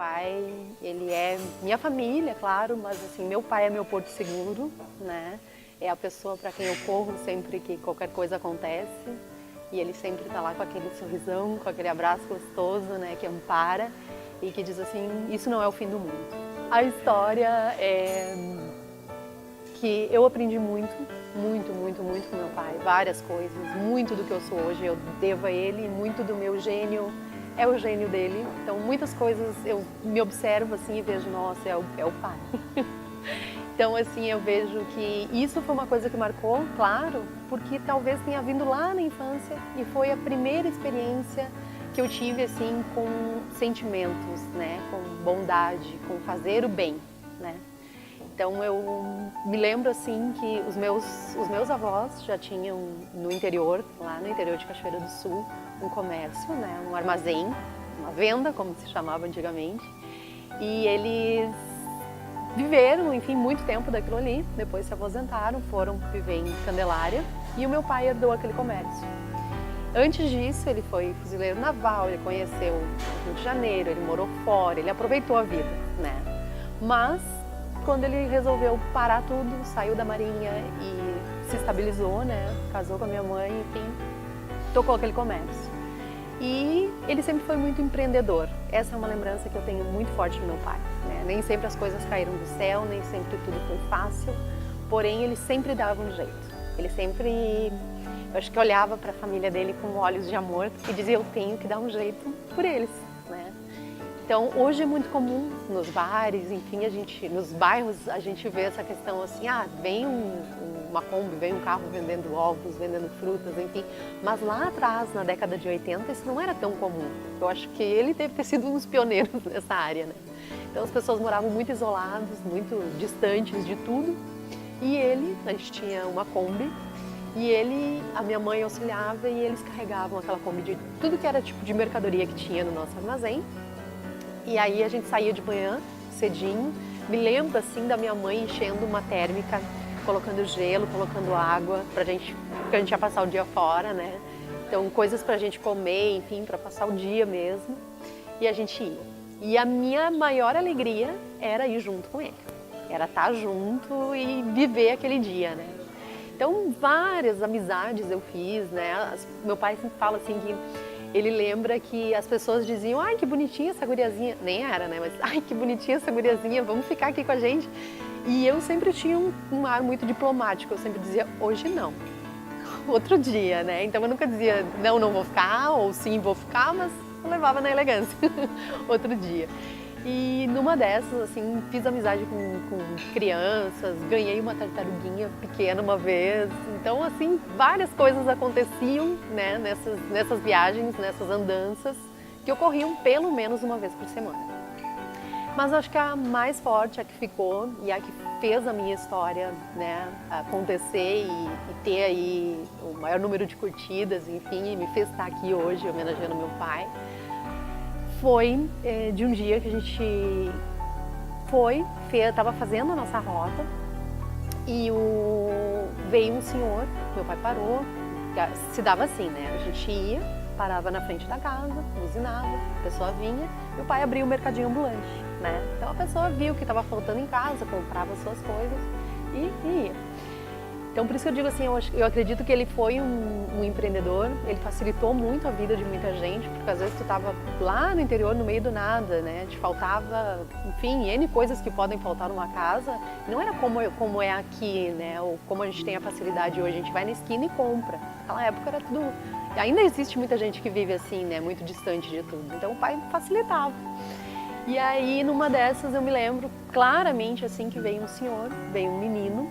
pai, ele é minha família, claro, mas assim, meu pai é meu porto seguro, né? É a pessoa para quem eu corro sempre que qualquer coisa acontece. E ele sempre está lá com aquele sorrisão, com aquele abraço gostoso, né? Que ampara e que diz assim, isso não é o fim do mundo. A história é que eu aprendi muito, muito, muito, muito com meu pai. Várias coisas, muito do que eu sou hoje eu devo a ele, muito do meu gênio é o gênio dele. Então muitas coisas eu me observo assim e vejo, nossa, é o pai. Então assim, eu vejo que isso foi uma coisa que marcou, claro, porque talvez tenha vindo lá na infância e foi a primeira experiência que eu tive assim com sentimentos, né, com bondade, com fazer o bem, né? Então eu me lembro assim que os meus avós já tinham no interior, lá no interior de Cachoeira do Sul, um comércio, né, um armazém, uma venda, como se chamava antigamente, e eles viveram, enfim, muito tempo daquilo ali, depois se aposentaram, foram viver em Candelária e o meu pai herdou aquele comércio. Antes disso, ele foi fuzileiro naval, ele conheceu o Rio de Janeiro, ele morou fora, ele aproveitou a vida, né? Mas, quando ele resolveu parar tudo, saiu da marinha e se estabilizou, né? Casou com a minha mãe, enfim, tocou aquele comércio. E ele sempre foi muito empreendedor. Essa é uma lembrança que eu tenho muito forte do meu pai, né? Nem sempre as coisas caíram do céu, nem sempre tudo foi fácil, porém ele sempre dava um jeito. Ele sempre, eu acho que olhava para a família dele com olhos de amor e dizia, eu tenho que dar um jeito por eles, né? Então hoje é muito comum nos bares, enfim, nos bairros a gente vê essa questão assim, vem uma Kombi, vem um carro vendendo ovos, vendendo frutas, enfim. Mas lá atrás, na década de 80, isso não era tão comum. Eu acho que ele deve ter sido um dos pioneiros nessa área, né? Então as pessoas moravam muito isoladas, muito distantes de tudo. E a gente tinha uma Kombi, e a minha mãe auxiliava e eles carregavam aquela Kombi de tudo que era tipo de mercadoria que tinha no nosso armazém. E aí a gente saía de manhã, cedinho. Me lembro assim da minha mãe enchendo uma térmica, colocando gelo, colocando água porque a gente ia passar o dia fora, né? Então coisas pra gente comer, enfim, pra passar o dia mesmo. E a gente ia. E a minha maior alegria era ir junto com ele. Era estar junto e viver aquele dia, né? Então várias amizades eu fiz, né? Meu pai sempre fala assim que ele lembra que as pessoas diziam, ai que bonitinha essa guriazinha, nem era, né, mas ai que bonitinha essa guriazinha, vamos ficar aqui com a gente. E eu sempre tinha um ar muito diplomático, eu sempre dizia, hoje não, outro dia, né, então eu nunca dizia, não vou ficar, ou sim vou ficar, mas eu levava na elegância, outro dia. E numa dessas, assim, fiz amizade com crianças, ganhei uma tartaruguinha pequena uma vez. Então, assim, várias coisas aconteciam, né, nessas viagens, nessas andanças, que ocorriam pelo menos uma vez por semana. Mas acho que a mais forte, a que ficou e a que fez a minha história, né, acontecer e ter aí o maior número de curtidas, enfim, e me fez estar aqui hoje homenageando meu pai, foi de um dia que a gente estava fazendo a nossa rota e veio um senhor, meu pai parou, se dava assim, né? A gente ia, parava na frente da casa, buzinava, a pessoa vinha e o pai abria o mercadinho ambulante, né? Então a pessoa viu o que estava faltando em casa, comprava as suas coisas e ia. Então por isso que eu digo assim, eu acredito que ele foi um empreendedor, ele facilitou muito a vida de muita gente, porque às vezes tu estava lá no interior, no meio do nada, né? Te faltava, enfim, N coisas que podem faltar numa casa, não era como é aqui, né? Ou como a gente tem a facilidade hoje, a gente vai na esquina e compra. Naquela época era tudo, ainda existe muita gente que vive assim, né? Muito distante de tudo, então o pai facilitava. E aí numa dessas eu me lembro claramente assim que veio um menino,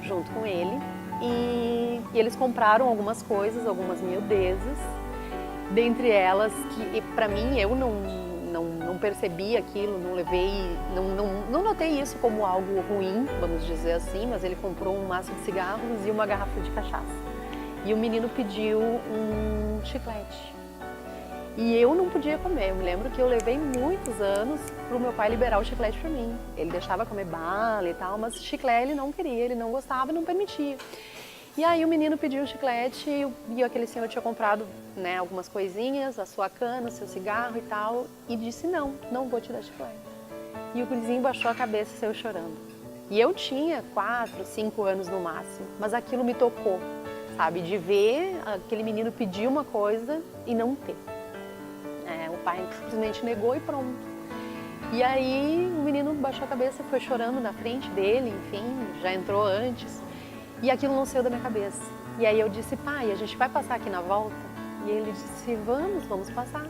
junto com ele, e eles compraram algumas coisas, algumas miudezas, dentre elas que para mim eu não percebi aquilo, não levei, não notei isso como algo ruim, vamos dizer assim, mas ele comprou um maço de cigarros e uma garrafa de cachaça. E o menino pediu um chiclete. E eu não podia comer, eu me lembro que eu levei muitos anos para o meu pai liberar o chiclete para mim. Ele deixava comer bala e tal, mas chiclete ele não queria, ele não gostava, não permitia. E aí o menino pediu o chiclete e aquele senhor tinha comprado, né, algumas coisinhas, a sua cana, o seu cigarro e tal, e disse não, não vou te dar chiclete. E o gurizinho baixou a cabeça e saiu chorando. E eu tinha 4, 5 anos no máximo, mas aquilo me tocou, sabe, de ver aquele menino pedir uma coisa e não ter. O pai simplesmente negou e pronto. E aí o menino baixou a cabeça, foi chorando na frente dele, enfim, já entrou antes. E aquilo não saiu da minha cabeça. E aí eu disse, pai, a gente vai passar aqui na volta? E ele disse, vamos passar.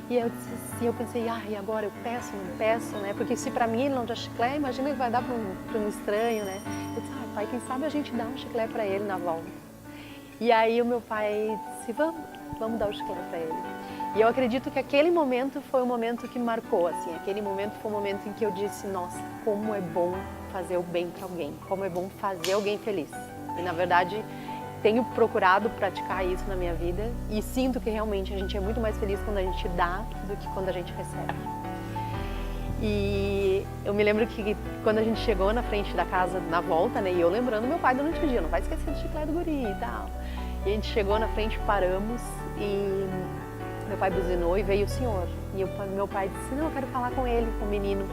E eu disse, eu pensei, e agora eu peço, não peço, né? Porque se pra mim ele não dá chiclete, imagina ele vai dar pra um estranho, né? Eu disse, pai, quem sabe a gente dá um chiclete pra ele na volta. E aí o meu pai disse, vamos dar o chiclete pra ele. E eu acredito que aquele momento foi o momento que marcou, assim, aquele momento foi o momento em que eu disse, nossa, como é bom fazer o bem para alguém, como é bom fazer alguém feliz. E na verdade, tenho procurado praticar isso na minha vida e sinto que realmente a gente é muito mais feliz quando a gente dá do que quando a gente recebe. E eu me lembro que quando a gente chegou na frente da casa, na volta, né, e eu lembrando meu pai durante o dia, não vai esquecer do chiclete do guri e tal. E a gente chegou na frente, paramos e meu pai buzinou e veio o senhor. E meu pai disse, não, eu quero falar com ele, com o menino.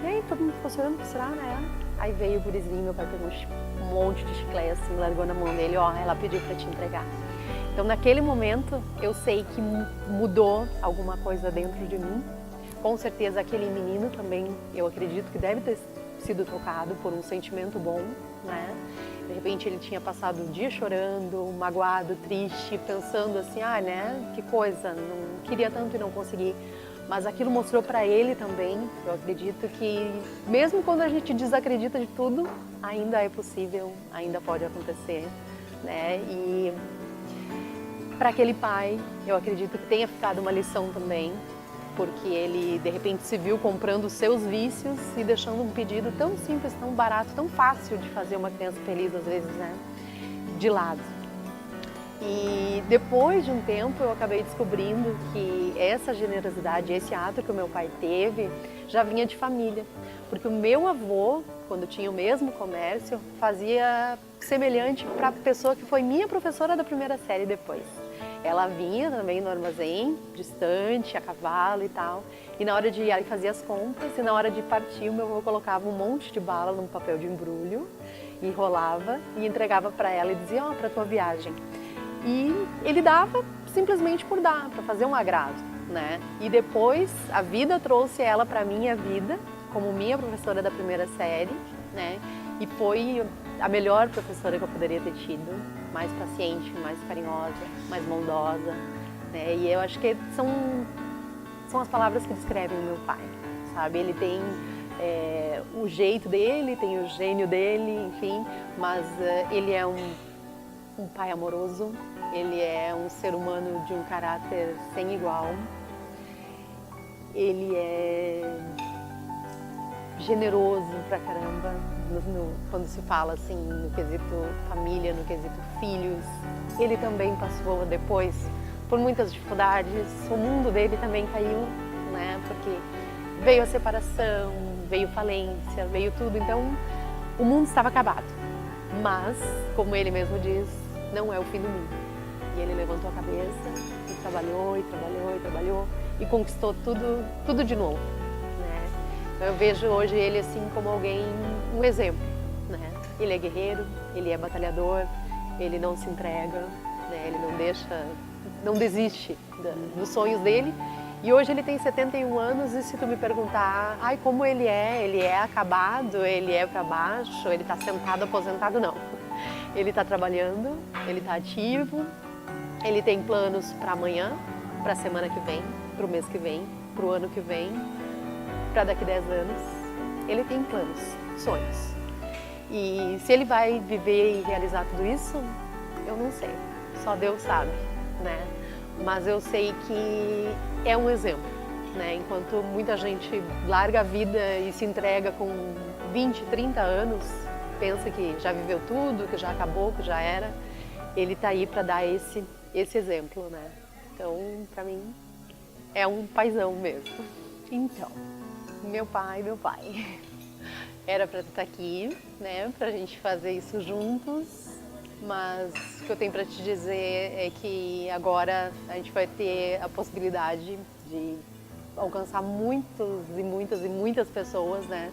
E aí todo mundo ficou olhando, será, né? Aí veio o gurizinho, meu pai pegou um monte de chiclete assim, largou na mão dele, ela pediu para te entregar. Então naquele momento eu sei que mudou alguma coisa dentro de mim. Com certeza aquele menino também, eu acredito que deve ter sido tocado por um sentimento bom, né? De repente ele tinha passado o dia chorando, magoado, triste, pensando assim, né, que coisa, não queria tanto e não consegui. Mas aquilo mostrou para ele também, eu acredito que mesmo quando a gente desacredita de tudo, ainda é possível, ainda pode acontecer, né? E para aquele pai, eu acredito que tenha ficado uma lição também, porque ele de repente se viu comprando os seus vícios e deixando um pedido tão simples, tão barato, tão fácil de fazer uma criança feliz às vezes, né, de lado. E depois de um tempo eu acabei descobrindo que essa generosidade, esse ato que o meu pai teve, já vinha de família. Porque o meu avô, quando tinha o mesmo comércio, fazia semelhante para a pessoa que foi minha professora da primeira série depois. Ela vinha também no armazém, distante, a cavalo e tal. E na hora de ir, fazia as compras e na hora de partir, o meu avô colocava um monte de bala num papel de embrulho, enrolava e entregava para ela e dizia, para tua viagem. E ele dava simplesmente por dar, para fazer um agrado, né? E depois a vida trouxe ela para a minha vida, como minha professora da primeira série, né? E foi a melhor professora que eu poderia ter tido, mais paciente, mais carinhosa, mais bondosa, né? E eu acho que são as palavras que descrevem o meu pai, sabe? Ele tem o jeito dele, tem o gênio dele, enfim, mas ele é um pai amoroso, ele é um ser humano de um caráter sem igual, ele é generoso pra caramba, quando se fala assim no quesito família, no quesito filhos. Ele também passou depois por muitas dificuldades, o mundo dele também caiu, né, porque veio a separação, veio falência, veio tudo, então o mundo estava acabado. Mas, como ele mesmo diz, não é o fim do mundo. E ele levantou a cabeça e trabalhou, e trabalhou, e trabalhou e conquistou tudo de novo, né? Então eu vejo hoje ele assim como alguém, um exemplo, né? Ele é guerreiro, ele é batalhador, ele não se entrega, né? Ele não desiste dos sonhos dele. E hoje ele tem 71 anos e se tu me perguntar, como ele é acabado, ele é para baixo, ele está sentado, aposentado, não. Ele está trabalhando, ele está ativo, ele tem planos para amanhã, para a semana que vem, para o mês que vem, para o ano que vem, para daqui 10 anos. Ele tem planos, sonhos. E se ele vai viver e realizar tudo isso, eu não sei, só Deus sabe, né? Mas eu sei que é um exemplo, né? Enquanto muita gente larga a vida e se entrega com 20, 30 anos, pensa que já viveu tudo, que já acabou, que já era, ele está aí para dar esse exemplo, né? Então, para mim, é um paizão mesmo. Então, meu pai, era para estar aqui, né? Para a gente fazer isso juntos. Mas o que eu tenho para te dizer é que agora a gente vai ter a possibilidade de alcançar muitos e muitas e muitas pessoas, né?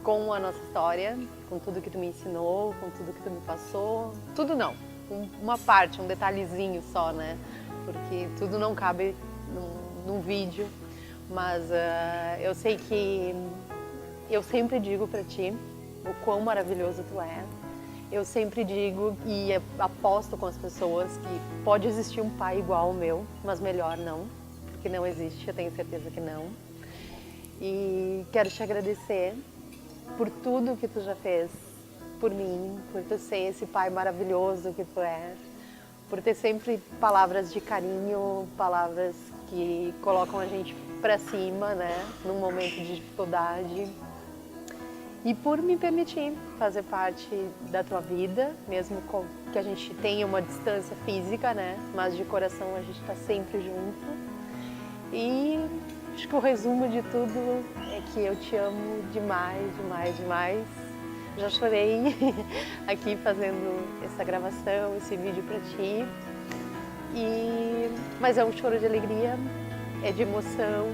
Com a nossa história, com tudo que tu me ensinou, com tudo que tu me passou. Tudo não, uma parte, um detalhezinho só, né? Porque tudo não cabe num vídeo. Mas eu sei que eu sempre digo para ti o quão maravilhoso tu é. Eu sempre digo e aposto com as pessoas que pode existir um pai igual ao meu, mas melhor não, porque não existe, eu tenho certeza que não. E quero te agradecer por tudo que tu já fez por mim, por tu ser esse pai maravilhoso que tu é, por ter sempre palavras de carinho, palavras que colocam a gente pra cima, né, num momento de dificuldade. E por me permitir fazer parte da tua vida, mesmo que a gente tenha uma distância física, né? Mas de coração a gente está sempre junto. E acho que o resumo de tudo é que eu te amo demais, demais, demais. Já chorei aqui fazendo essa gravação, esse vídeo para ti. Mas é um choro de alegria, é de emoção,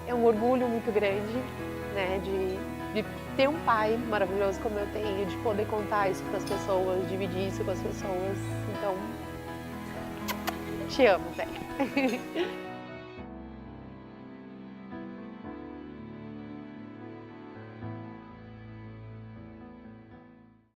é um orgulho muito grande, né? De ter um pai maravilhoso como eu tenho, de poder contar isso para as pessoas, dividir isso com as pessoas. Então, te amo, velho.